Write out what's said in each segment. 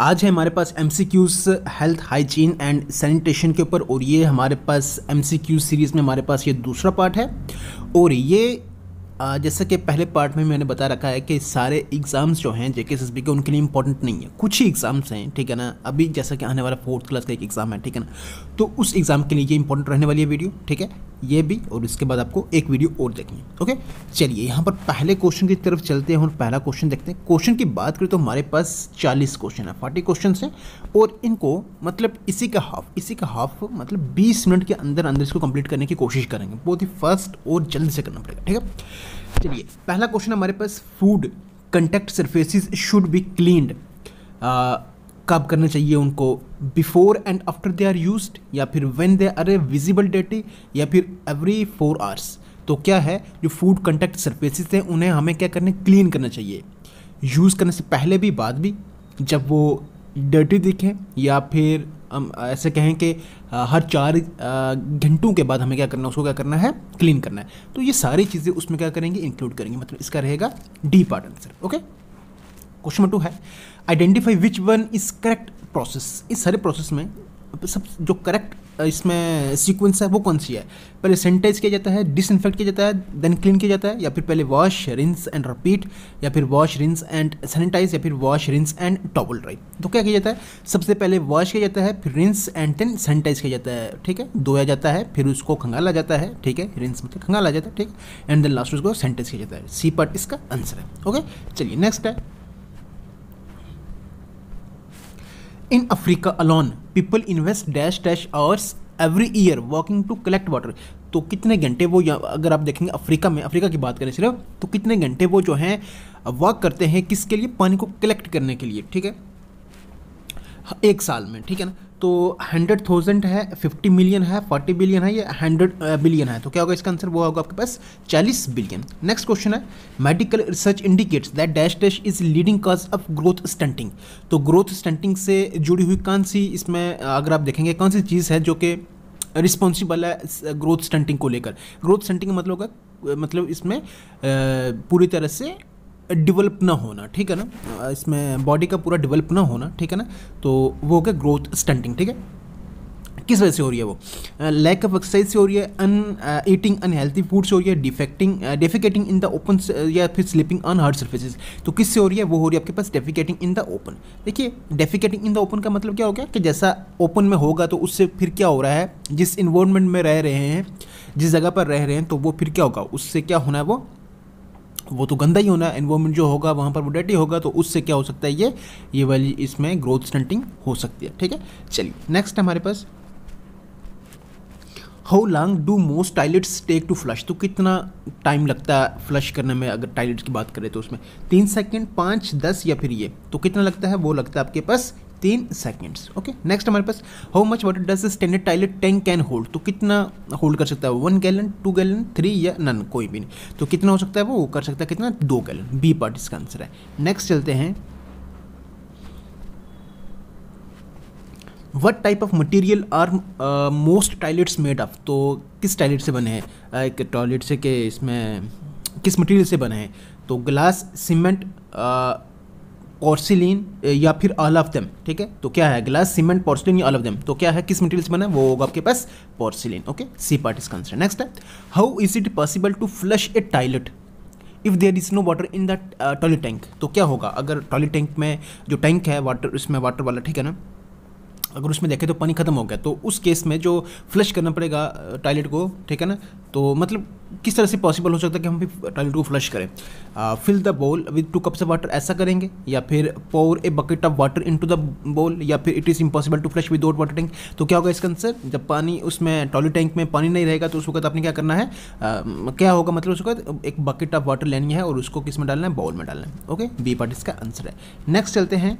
आज है हमारे पास MCQs health hygiene and sanitation के ऊपर, और ये हमारे पास एमसीक्यूज सीरीज़ में हमारे पास ये दूसरा पार्ट है। और ये जैसा कि पहले पार्ट में मैंने बता रखा है कि सारे एग्ज़ाम्स जो हैं जेके एसएसबी के उनके लिए इंपॉर्टेंट नहीं है, कुछ ही एग्ज़ाम्स हैं, ठीक है ना। अभी जैसा कि आने वाला 4th क्लास का एक एग्ज़ाम है, ठीक है ना, तो उस एग्ज़ाम के लिए ये इंपॉर्टेंट रहने वाली है वीडियो, ठीक है, ये भी। और इसके बाद आपको एक वीडियो और देखनी है। ओके, चलिए यहाँ पर पहले क्वेश्चन की तरफ चलते हैं और पहला क्वेश्चन देखते हैं। क्वेश्चन की बात करें तो हमारे पास 40 क्वेश्चन है, 40 क्वेश्चन हैं, और इनको मतलब इसी का हाफ मतलब 20 मिनट के अंदर अंदर इसको कंप्लीट करने की कोशिश करेंगे। बहुत ही फास्ट और जल्दी से करना पड़ेगा, ठीक है। चलिए पहला क्वेश्चन हमारे पास, food contact surfaces should be cleaned, कब करना चाहिए उनको, before and after they are used, या फिर when they are a visible डेटी, या फिर एवरी 4 आवर्स। तो क्या है, जो फूड कंटेक्ट सरफेसेस हैं उन्हें हमें क्या करना, क्लीन करना चाहिए, यूज़ करने से पहले भी बाद भी, जब वो डर्टी दिखें, या फिर हम ऐसे कहें कि हर 4 घंटों के बाद हमें क्या करना है, उसको क्या करना है, क्लीन करना है। तो ये सारी चीज़ें उसमें क्या करेंगे, इंक्लूड करेंगे, मतलब इसका रहेगा D part answer. Okay, question number 2 है, identify which one is correct process. इस सारे प्रोसेस में सब जो करेक्ट इसमें सीक्वेंस है वो कौन सी है, पहले सैनिटाइज किया जाता है, डिसइंफेक्ट किया जाता है, देन क्लीन किया जाता है, या फिर पहले वॉश रिंस एंड रिपीट, या फिर वॉश रिंस एंड सैनिटाइज, या फिर wash rinse and towel dry. तो क्या किया जाता है, सबसे पहले वॉश किया जाता है, फिर रिंस एंड देन सैनिटाइज किया जाता है, ठीक है, धोया जाता है, फिर उसको खंगाला जाता है, ठीक है, रिंस मतलब खंगाला जाता है, ठीक है, एंड देन लास्ट उसको सैनिटाइज किया जाता है। सी पार्ट इसका आंसर है। ओके, चलिए नेक्स्ट है, in Africa alone people invest dash dash hours every year walking to collect water. तो कितने घंटे वो, अगर आप देखेंगे अफ्रीका में, अफ्रीका की बात करें सिर्फ, तो कितने घंटे वो जो हैं वॉक करते हैं, किसके लिए, पानी को कलेक्ट करने के लिए, ठीक है, एक साल में, ठीक है ना। तो 100,000 है, 50 मिलियन है, 40 बिलियन है, या 100 बिलियन है। तो क्या होगा इसका आंसर, वो होगा आपके पास 40 बिलियन। नेक्स्ट क्वेश्चन है, medical research indicates that dash dash is leading cause of growth stunting. तो ग्रोथ स्टंटिंग से जुड़ी हुई कौन सी, इसमें अगर आप देखेंगे कौन सी चीज़ है जो कि रिस्पॉन्सिबल है ग्रोथ स्टंटिंग को लेकर। ग्रोथ स्टंटिंग का मतलब होगा, मतलब इसमें पूरी तरह से डेवलप ना होना, ठीक है ना, इसमें बॉडी का पूरा डेवलप ना होना, ठीक है ना, तो वो हो गया ग्रोथ स्टंटिंग, ठीक है। किस वजह से हो रही है वो, लैक ऑफ एक्सरसाइज से हो रही है, ईटिंग अनहेल्थी फूड से हो रही है, डेफिकेटिंग इन द ओपन, या फिर स्लीपिंग ऑन हार्ड सर्फेसेस। तो किससे हो रही है, वो हो रही है आपके पास डेफिकेटिंग इन द ओपन। देखिए डेफिकेटिंग इन द ओपन का मतलब क्या हो गया, कि जैसा ओपन में होगा तो उससे फिर क्या हो रहा है, जिस इन्वायरमेंट में रह रहे हैं, जिस जगह पर रह रहे हैं, तो वो फिर क्या होगा, उससे क्या होना है, वो तो गंदा ही होना है, एनवायरमेंट जो होगा वहाँ पर वो डर्टी होगा, तो उससे क्या हो सकता है, ये वाली इसमें ग्रोथ स्टंटिंग हो सकती है, ठीक है। चलिए नेक्स्ट हमारे पास, how long do most toilets take to flush. तो कितना टाइम लगता है फ्लश करने में, अगर टॉयलेट्स की बात करें तो उसमें 3 सेकेंड, 5, 10, या फिर ये, तो कितना लगता है, वो लगता है आपके पास 3 सेकेंड्स। ओके, नेक्स्ट हमारे पास, how much water does standard toilet tank can hold. तो कितना होल्ड कर सकता है, 1 गैलन, 2 गैलन, 3 या नन, कोई भी नहीं। तो कितना हो सकता है, वो कर सकता है कितना, 2 गैलन। बी पार्ट इसका आंसर है। नेक्स्ट चलते हैं, what type of material are most toilets made of. तो किस टॉयलेट से बने हैं, एक टॉयलेट से के इसमें किस मटीरियल से बने हैं, तो ग्लास, सीमेंट, पोर्सिलिन, या फिर ऑल ऑफ देम, ठीक है। तो क्या है, ग्लास, सीमेंट, पोर्सिलिन या ऑल ऑफ देम। तो क्या है, किस मटेरियल से बना है, वो होगा आपके पास पोर्सिलिन। ओके, सी पार्ट इसका आंसर। नेक्स्ट है, how is it possible to flush a toilet if there is no water in the toilet tank. तो क्या होगा, अगर टॉयलेट टैंक में जो टैंक है वाटर, उसमें वाटर वाला, ठीक है ना, अगर उसमें देखें तो पानी खत्म हो गया, तो उस केस में जो फ्लश करना पड़ेगा टॉयलेट को, ठीक है ना, तो मतलब किस तरह से पॉसिबल हो सकता है कि हम भी टॉयलेट को फ्लश करें। Fill the bowl with 2 cups of water, ऐसा करेंगे, या फिर pour a bucket of water into the bowl, या फिर it is impossible to flush without water tank. तो क्या होगा इसका आंसर, जब पानी उसमें टॉयलेट टैंक में पानी नहीं रहेगा तो उस वक्त आपने क्या करना है, क्या होगा, मतलब उस वक्त एक बकेट ऑफ वाटर लेनी है और उसको किस में डालना है, बाउल में डालना है। ओके, बी पार्ट इसका आंसर है। नेक्स्ट चलते हैं,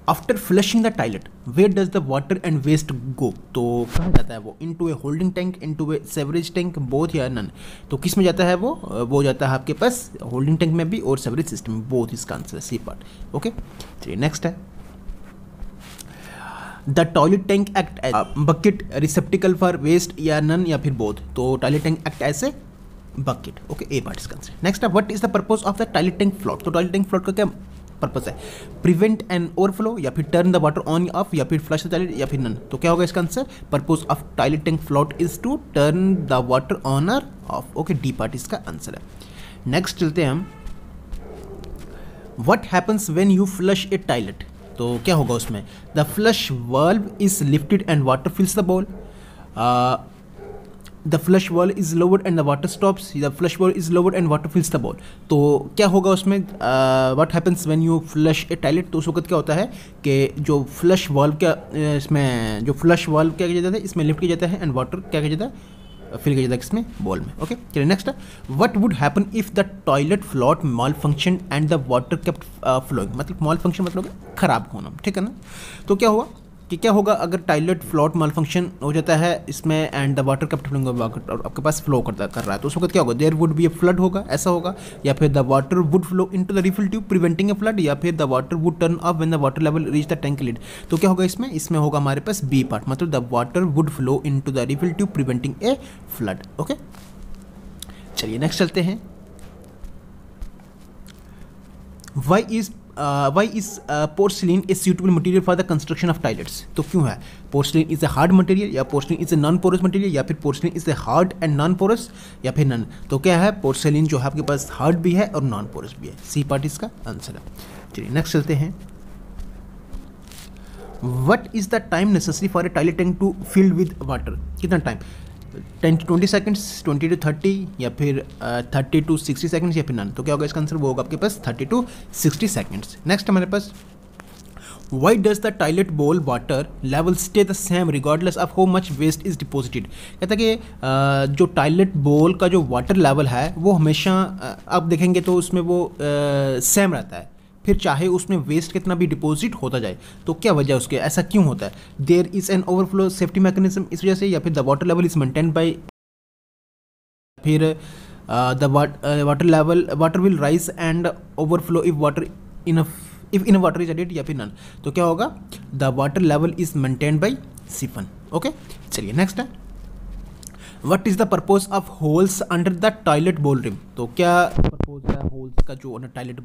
after flushing the toilet where does the water and waste go. तो कहाँ जाता है वो, into a holding tank, into a sewerage tank, both or none. तो किस में जाता है वो जाता है आपके पास होल्डिंग टैंक में भी और सेवरेज सिस्टम में, बोथ इसका आंसर है, सी पार्ट। ओके, चलिए नेक्स्ट है, the toilet tank act as bucket, receptacle for waste, या नन, या फिर बोथ। तो toilet tank act as a bucket. Okay, a part इसका आंसर। नेक्स्ट है, what is the purpose of the toilet tank float. तो toilet tank float का क्या purpose है, प्रिवेंट एन ओवरफ्लो या फिर turn the water on off या फिर फ्लश द टॉयलेट या फिर नन। तो क्या होगा इसका answer, purpose of toilet tank float is to turn the water on और ऑफ। ओके, डी पार्ट इसका आंसर है। नेक्स्ट चलते हैं हम, what happens when you flush a toilet. तो क्या होगा उसमें, the flush valve is lifted and water fills the bowl, the flush valve is lowered and the water stops, the flush valve is lowered and water fills the bowl. तो क्या होगा उसमें, what happens when you flush a toilet. तो उस वक्त क्या होता है कि जो फ्लश वॉल्व का इसमें जो फ्लश वॉल्व क्या किया जाता है, इसमें लिफ्ट किया जाता है एंड वाटर क्या किया जाता है, फिल किया जाता है किसमें, बॉल में। ओके, चलिए नेक्स्ट है, what would happen if the toilet float malfunction and the water kept flowing. मतलब माल फंक्शन मतलब खराब होना, ठीक है ना। तो क्या हुआ कि क्या होगा अगर टॉयलेट फ्लॉट माल फंक्शन हो जाता है इसमें and the water kept flowing, आपके पास फ्लो कर रहा है, तो उस वक्त क्या होगा, there would be a flood होगा, ऐसा होगा, या फिर the water would flow into the refill tube preventing a flood, या फिर the water would turn off when the water level reach the tank lid. तो क्या होगा इसमें होगा हमारे पास बी पार्ट, मतलब the water would flow into the refill tube preventing a flood. Okay, चलिए नेक्स्ट चलते हैं, why is porcelain a suitable material for the construction of toilets। तो क्यों है, porcelain is a hard material या porcelain is a non porous material या फिर porcelain is a hard and non porous या फिर none। तो क्या है, porcelain जो है आपके पास hard भी है और non porous भी है, सी पार्ट इसका आंसर है। चलिए नेक्स्ट चलते हैं, what is the time necessary for a toilet tank to fill with water। कितना टाइम, 10 to 20 seconds, 20 to 30 या फिर 30 to 60 seconds या फिर नन। तो क्या होगा इसका आंसर, वो होगा आपके पास 30 to 60 seconds। नेक्स्ट हमारे पास, why does the toilet bowl water level stay the same regardless of how much waste is deposited। कहता है कि जो टॉयलेट बोल का जो वाटर लेवल है वो हमेशा आप देखेंगे तो उसमें वो सेम रहता है, फिर चाहे उसमें वेस्ट कितना भी डिपॉजिट होता जाए। तो क्या वजह है उसके, ऐसा क्यों होता है, there is an overflow safety mechanism, इस वजह से, या फिर the water level is maintain by, फिर the water will rise and overflow if in water is added, या फिर नन। तो क्या होगा, the water level is maintain by siphon. Okay, चलिए नेक्स्ट है, what is the purpose of holes under the toilet bowl rim. तो क्या purpose है होल्स का जो अंडर टॉयलेट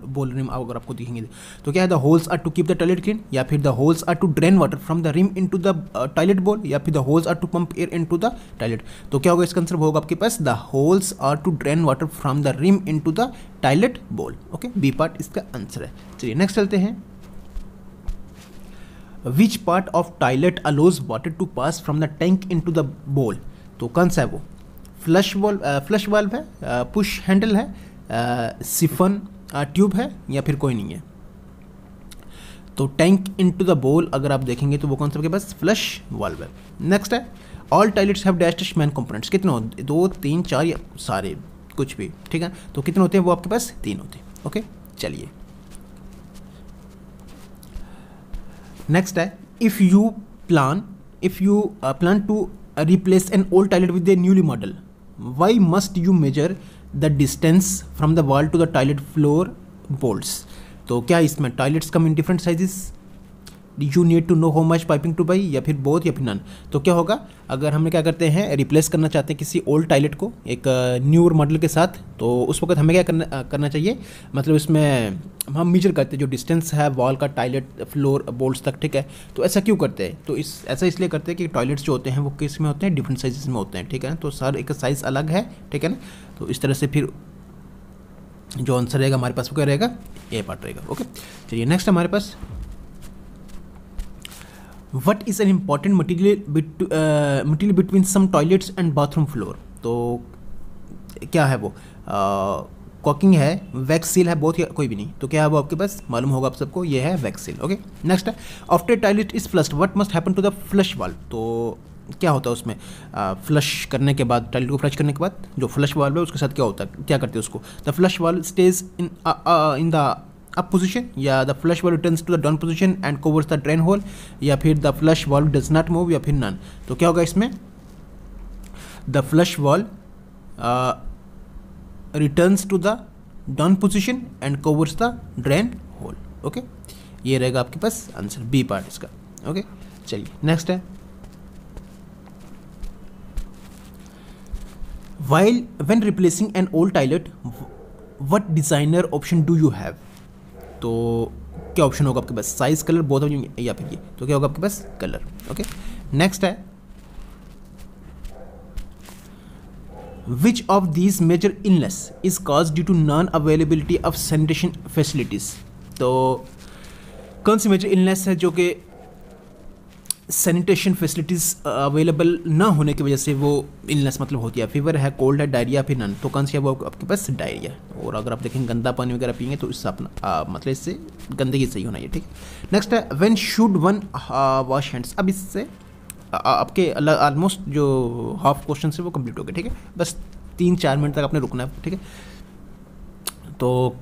बोल रिम अगर आपको दिखेंगे तो क्या है, the holes are to keep the toilet clean, या फिर the holes are to drain water from the rim into the toilet bowl, या फिर the holes are to pump air into the toilet. तो क्या होगा इसका आंसर होगा आपके पास, the holes are to drain water from the rim into the toilet bowl. Okay, B part इसका आंसर है। चलिए नेक्स्ट चलते हैं, which part of toilet allows water to pass from the tank into the bowl. तो कौन सा है वो, फ्लश वाल्व है, पुश हैंडल है, सिफन ट्यूब है, या फिर कोई नहीं है। तो टैंक इनटू द बोल अगर आप देखेंगे तो वो कौन सा आपके पास, फ्लश वाल्व है। नेक्स्ट है, all toilets have dash man components. कितने होते, 2 3 4 या सारे कुछ भी, ठीक है। तो कितने होते हैं वो आपके पास, 3 होते हैं। ओके, चलिए नेक्स्ट है, if you plan to replace an old toilet with a newly model, why must you measure the distance from the wall to the toilet floor bolts। तो क्या इसमें toilets come in different sizes, you need to know how much piping to buy, या फिर both या फिर none. तो क्या होगा अगर हमने क्या करते हैं, रिप्लेस करना चाहते हैं किसी ओल्ड टॉयलेट को एक न्यू मॉडल के साथ, तो उस वक्त हमें क्या करना चाहिए, मतलब इसमें हम मेजर करते हैं जो डिस्टेंस है वॉल का टॉयलेट फ्लोर बोल्ट्स तक, ठीक है। तो ऐसा क्यों करते हैं, तो ऐसा इसलिए करते हैं कि टॉयलेट्स जो होते हैं वो किस में होते हैं, डिफरेंट साइजेस में होते हैं, ठीक है ना। तो सर एक साइज़ अलग है, ठीक है ना। तो इस तरह से फिर जो आंसर रहेगा हमारे पास वो क्या रहेगा, ए पार्ट रहेगा। ओके, चलिए नेक्स्ट हमारे पास, what is an important material between some toilets and bathroom floor. तो क्या है वो, कॉकिंग है, वैक्स सील है, बहुत या कोई भी नहीं। तो क्या है वो आपके पास मालूम होगा आप सबको, ये है वैक्स सील। ओके, नेक्स्ट है, after toilet is flushed what must happen to the flush valve. तो क्या होता है उसमें, फ्लश करने के बाद, टॉयलेट को फ्लश करने के बाद जो फ्लश वाल्व है उसके साथ क्या होता है, क्या करते हैं उसको, the flush valve stays in the up position, या the flush valve returns to the down position and covers the drain hole, या फिर the flush valve does not move, या फिर नन। तो क्या होगा इसमें, the flush valve returns to the down position and covers the drain hole. Okay, ये रहेगा आपके पास आंसर, बी पार्ट इसका। ओके, चलिए नेक्स्ट है, when replacing an old toilet what designer option do you have। तो क्या ऑप्शन होगा आपके पास, साइज, कलर, बोथ ऑफ या फिर ये, तो क्या होगा आपके पास कलर। ओके, नेक्स्ट है which of these major illness is cause due to non availability of sanitation facilities. तो कौन सी मेजर इलनेस है जो कि सैनिटेशन फैसिलिटीज़ अवेलेबल ना होने की वजह से वो इलनेस मतलब होती है, फीवर है, कोल्ड है, डायरिया, फिर नन, तो कौन सी है वो आपके पास डायरिया। और अगर आप देखें गंदा पानी वगैरह पिएंगे तो इससे अपना मतलब इससे गंदगी सही होना है, ठीक है। नेक्स्ट है when should one wash hands. अब इससे आपके ऑलमोस्ट जो हाफ क्वेश्चन है वो कंप्लीट हो गए, ठीक है। बस 3-4 मिनट तक आपने रुकना है, ठीक है। तो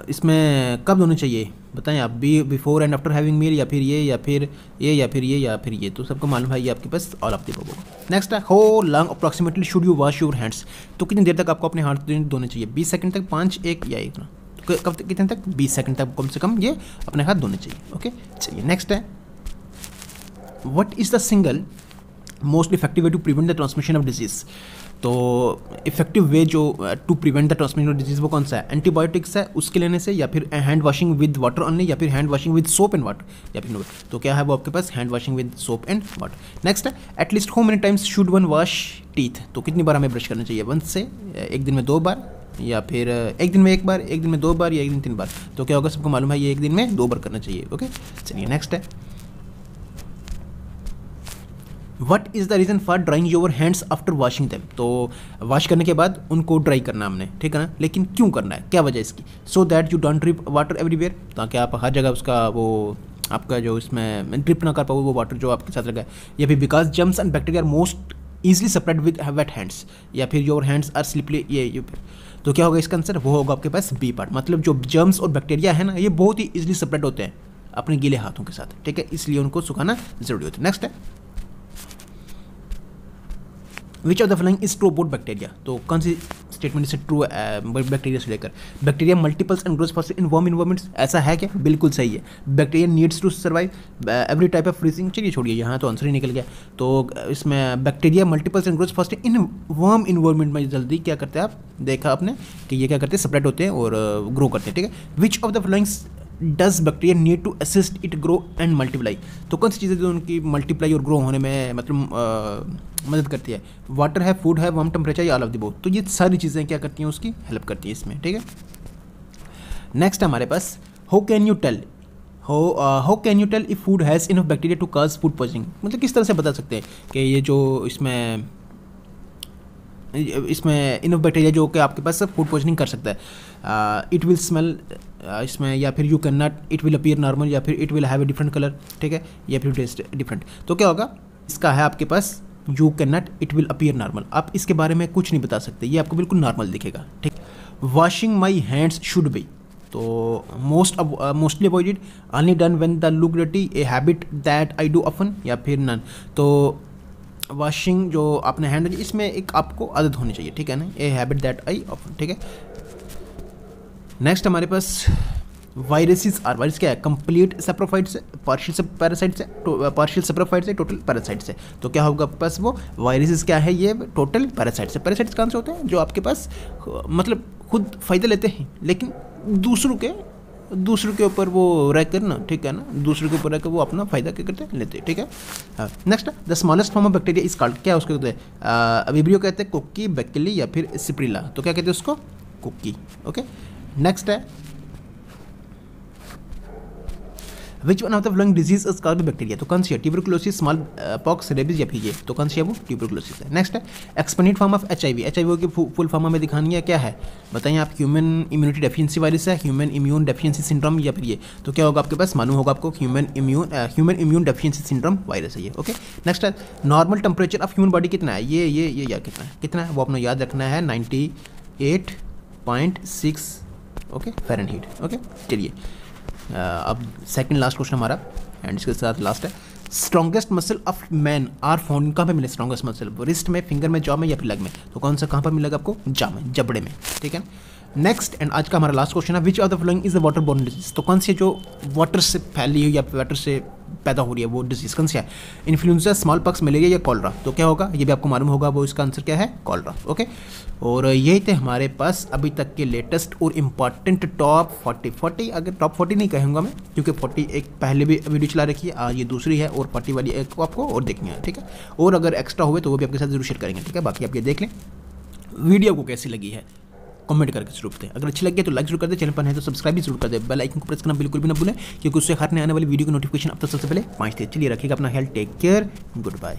इसमें कब धोने चाहिए बताएं आप, बिफोर एंड आफ्टर हैविंग मील, या फिर ये, या फिर ये, या फिर ये, या फिर ये, तो सबको मालूम है ये आपके पास ऑल ऑफ द अबव होगा। नेक्स्ट है how long approximately should you wash your hands. तो कितनी देर तक आपको अपने हाथ धोने चाहिए, 20 सेकंड तक, 5, 1 या 1 ना, तो कब तक, कितने तक, 20 सेकंड तक कम से कम ये अपने हाथ धोने चाहिए। ओके चलिए नेक्स्ट है what is the single most effective way to prevent the transmission of disease. तो इफेक्टिव वे जो to prevent the transmission of disease वो कौन सा है, एंटीबायोटिक्स है उसके लेने से, या फिर hand washing with water only, या फिर hand washing with soap and water, या फिर तो क्या है वो आपके पास hand washing with soap and water. Next है at least how many times should one wash teeth. तो कितनी बार हमें ब्रश करना चाहिए, 1 से एक दिन में 2 बार, या फिर एक दिन में 1 बार, एक दिन में 2 बार, या एक दिन 3 बार, तो क्या होगा सबको मालूम है ये एक दिन में 2 बार करना चाहिए। ओके चलिए नेक्स्ट है what is the reason for drawing your hands after washing them. तो वॉश करने के बाद उनको ड्राई करना हमने, ठीक है ना, लेकिन क्यों करना है, क्या वजह इसकी, so that you don't drip water everywhere, ताकि आप हर जगह उसका वो आपका जो इसमें ड्रिप ना कर पाओ वो वाटर जो आपके साथ लगा है, या फिर because germs and bacteria are most easily spread with wet hands, या फिर योर हैंड्स आर स्लिपली, ये तो क्या होगा इसका आंसर, वो होगा आपके पास बी पार्ट। मतलब जो जर्म्स और बैक्टीरिया है ना ये बहुत ही ईजिली स्प्रेड होते हैं अपने गीले हाथों के साथ, ठीक है, इसलिए उनको सुखाना जरूरी होता है। नेक्स्ट है which of the following is true about bacteria. तो कौन सी स्टेटमेंट इससे ट्रू बैक्टीरिया से लेकर, bacteria multiples and grows fast in warm environments, ऐसा है क्या, बिल्कुल सही है। Bacteria needs to survive every type of freezing, चलिए छोड़िए यहाँ तो आंसर ही निकल गया। तो इसमें bacteria multiples and grows fast in warm environment में जल्दी क्या करते हैं, आप देखा आपने कि ये क्या करते हैं, सेपरेट होते हैं और ग्रो करते हैं, ठीक है। Which of the following does bacteria need to assist it grow and multiply. तो कौन सी चीज़ें जो उनकी मल्टीप्लाई और ग्रो होने में मतलब मदद करती है, वाटर है, फूड है, वार्म टेम्परेचर, या ऑल ऑफ द बोथ, तो ये सारी चीज़ें क्या करती हैं उसकी हेल्प करती हैं इसमें, ठीक है। नेक्स्ट हमारे पास how can you tell if food has enough bacteria to cause food poisoning. मतलब किस तरह से बता सकते हैं कि ये जो इसमें इनफ बैक्टीरिया जो कि आपके पास फूड पॉइजनिंग कर सकता है। इट विल स्मेल इसमें, या फिर you can not, it will appear normal, या फिर it will have a different colour, ठीक है, या फिर टेस्ट डिफरेंट। तो क्या होगा इसका है आपके पास you can not, it will appear normal, आप इसके बारे में कुछ नहीं बता सकते, ये आपको बिल्कुल नॉर्मल दिखेगा, ठीक। Washing my hands should be, तो mostly avoided, only done when the look dirty, a habit that I do often, या फिर नन। तो वॉशिंग जो आपने हैंड, इसमें एक आपको आदत होनी चाहिए, ठीक है ना, ए हैबिट दैट आई ऑफन, ठीक है। नेक्स्ट हमारे पास वायरसेस आर, वायरस क्या है, कंप्लीट सेप्रोफाइट से, पार्शियल पैरासाइट से, पार्शियल सेप्रोफाइट से, टोटल पैरासाइट से। तो क्या होगा आपके पास, वो वायरसेस क्या है, ये टोटल पैरासाइट से। पैरासाइट्स कौन से होते हैं, जो आपके पास मतलब खुद फ़ायदा लेते हैं लेकिन दूसरों के ऊपर वो रहकर ना, ठीक है ना, दूसरों के ऊपर रहकर वो अपना फ़ायदा क्या करते हैं, लेते हैं, ठीक है। Next the smallest form of bacteria is called, क्या उसको कहते हैं, विब्रियो कहते हैं, कोक्की, बैक्टीरिया, या फिर सिप्रिला, तो क्या कहते हैं उसको, कोक्की। ओके नेक्स्ट है which one of the following disease is called bacteria. तो कौन सी है, ट्यूबरकुलोसिस, स्मॉल पॉक्स, रेबीज, या फिर ये, तो कौन सी है वो, ट्यूबरकुलोसिस है। नेक्स्ट है एक्सपेंडेड फॉर्म ऑफ HIV की फुल फॉर्म हमें दिखानी है, क्या है बताइए आप, ह्यूमन इम्यूनिटी डेफिशिएंसी वायरस है, ह्यूमन इम्यून डेफिशिएंसी सिंड्रोम, या फिर ये, तो क्या होगा आपके पास, मालूम होगा आपको, human immune deficiency syndrome virus है ये। ओके नेक्स्ट है normal temperature of human body कितना है, ये या कितना है वो अपना याद रखना है, 98.6 ओके फ़ारेनहीट। ओके चलिए अब सेकंड लास्ट क्वेश्चन हमारा एंड इसके साथ लास्ट है, strongest muscle of man are found, कहाँ पे मिले स्ट्रॉन्गेस्ट मसल, रिस्ट में, फिंगर में, जॉ में, या फिर लेग में, तो कौन सा कहाँ पर मिलेगा आपको, जॉ में, जबड़े में, ठीक है। नेक्स्ट एंड आज का हमारा लास्ट क्वेश्चन है which of the following is the water borne disease. तो कौन सी जो वाटर से फैली हुई या वाटर से पैदा हो रही है वो डिजीज कौन सी है, इन्फ्लुएंजा, स्मॉल पॉक्स, मलेरिया या कॉलरा। तो क्या होगा ये भी आपको मालूम होगा, वो इसका आंसर क्या है, कॉलरा। ओके, और यही थे हमारे पास अभी तक के लेटेस्ट और इम्पॉर्टेंट टॉप 40 अगर टॉप 40 नहीं कहूँगा मैं, क्योंकि 40 एक पहले भी वीडियो चला रखी है, आज ये दूसरी है, और 40 वाली एक आपको और देखनी है, ठीक है। और अगर एक्स्ट्रा हुए तो वो भी आपके साथ जरूर शेयर करेंगे, ठीक है। बाकी आप ये देख लें, वीडियो को कैसी लगी है कमेंट करके जरूर दें, अगर अच्छी लगी तो लाइक जरूर कर दे, चैनल पर है तो सब्सक्राइब भी जरूर कर दे, बेल आइकन को प्रेस करना बिल्कुल भी ना भूलें, क्योंकि उससे हर नए आने वाली वीडियो की नोटिफिकेशन अब तक सबसे पहले पहुंचती है। चलिए रखिएगा अपना health, take care, good bye.